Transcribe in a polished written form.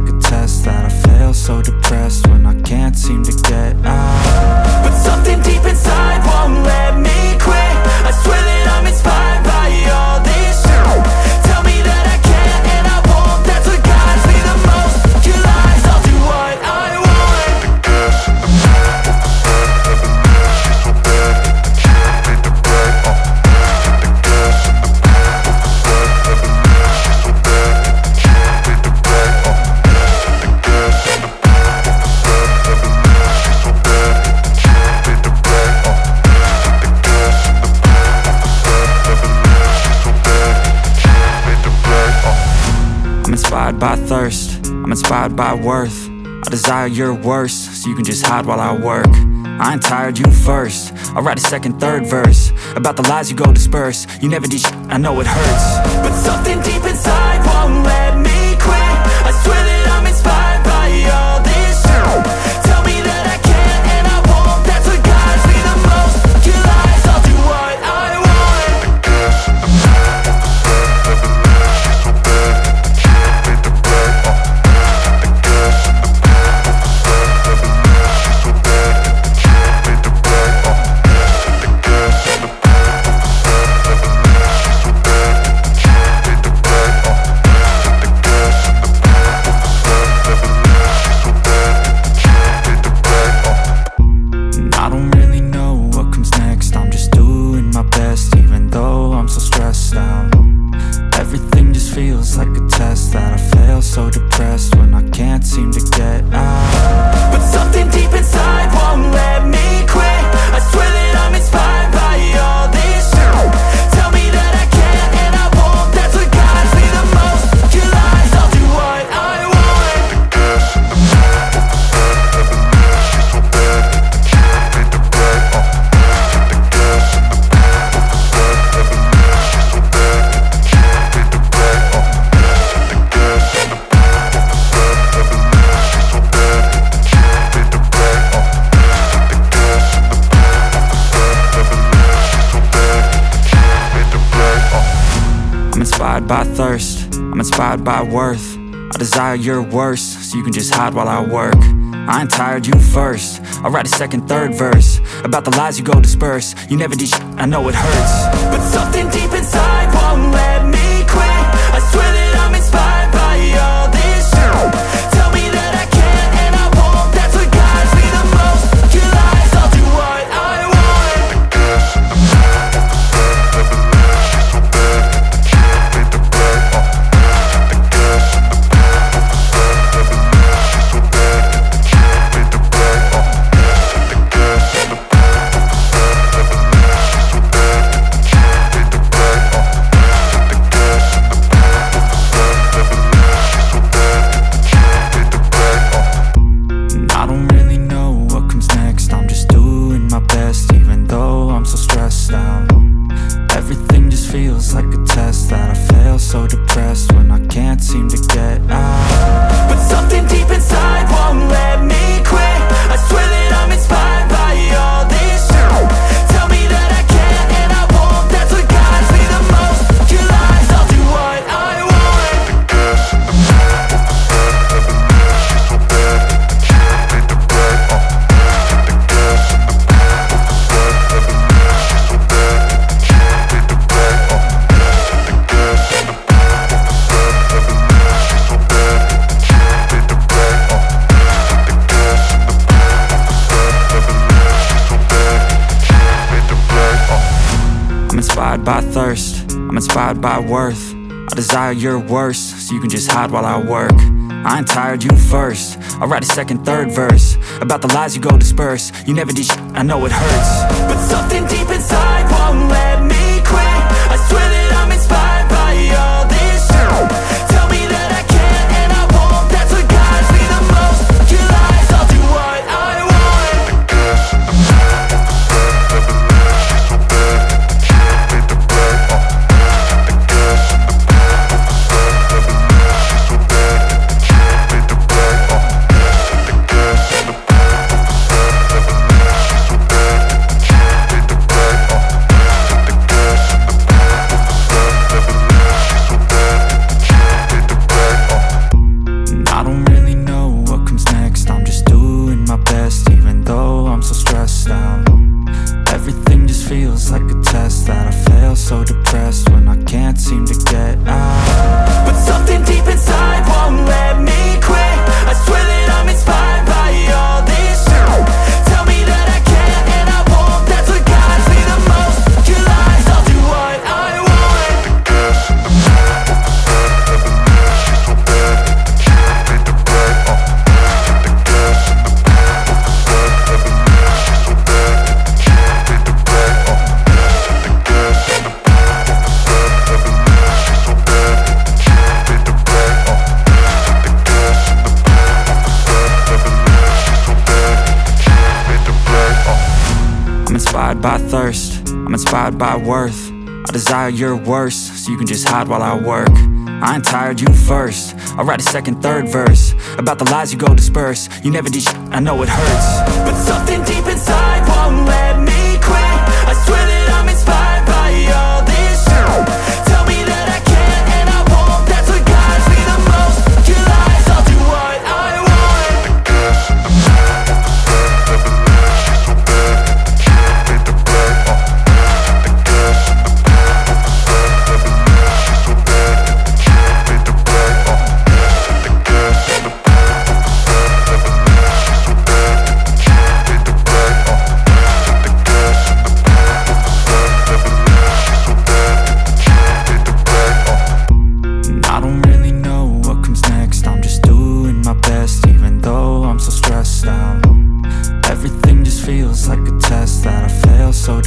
like a test that I fail. So depressed when I can't seem to get out. But something deep inside won't let me quit. I swear that I'm inspired by all this shit. Tell me that I can't and I won't. That's what guides me the most. Your lies, I'll do what I want. I'm inspired by thirst, I'm inspired by worth. I desire your worst, so you can just hide while I work. I ain't tired, you first. I'll write a second, third verse about the lies you go disperse. You never did shit, I know it hurts. But something deep inside won't let me quit. I swear that I'm inspired by all this shit. Tell me that I can't and I won't. That's what guides me the most. Your lies, I'll do what I want. Feels like a test that I fail. So depressed when I can't seem to get out. But something deep inside won't let me quit. I swear that I'm inspired by all this shit. Tell me that I can't and I won't. That's what guides me the most. Your lies, I'll do what I want. I'm inspired by thirst, I'm inspired by worth. I desire your worst, so you can just hide while I work. I ain't tired, you first. I'll write a second, third verse about the lies you go disperse. You never did shit, I know it hurts. But something deep inside won't let me quit. I swear that I'm inspired by all this shit. Tell me that I can't and I won't. That's what guides me the most. Your lies, I'll do what I want. Feels like a test that I fail. So depressed when I can't seem to get out. But something deep inside won't let me quit. I swear that I'm inspired by all this shit. Tell me that I can't and I won't. That's what guides me the most. Your lies, I'll do what I want. I'm inspired by thirst, I'm inspired by worth. I desire your worst, so you can just hide while I work. I ain't tired, you first. I'll write a second, third verse about the lies you go disperse. You never did shit, I know it hurts. But something deep inside won't let me quit. I swear that I'm inspired by all this shit. Tell me that I can't and I won't. That's what guides me the most. Your lies, I'll do what I want. by thirst, I'm inspired by worth. I desire your worst, so you can just hide while I work. I ain't tired, you first. I'll write a second, third verse about the lies you go disperse. You never did shit, I know it hurts, but something deep inside won't let me quit. I swear that I'm inspired by all this shit. Tell me that I can and I won't. That's what guides me the most. Your lies, I'll do what I want. Everything just feels like a test that I fail so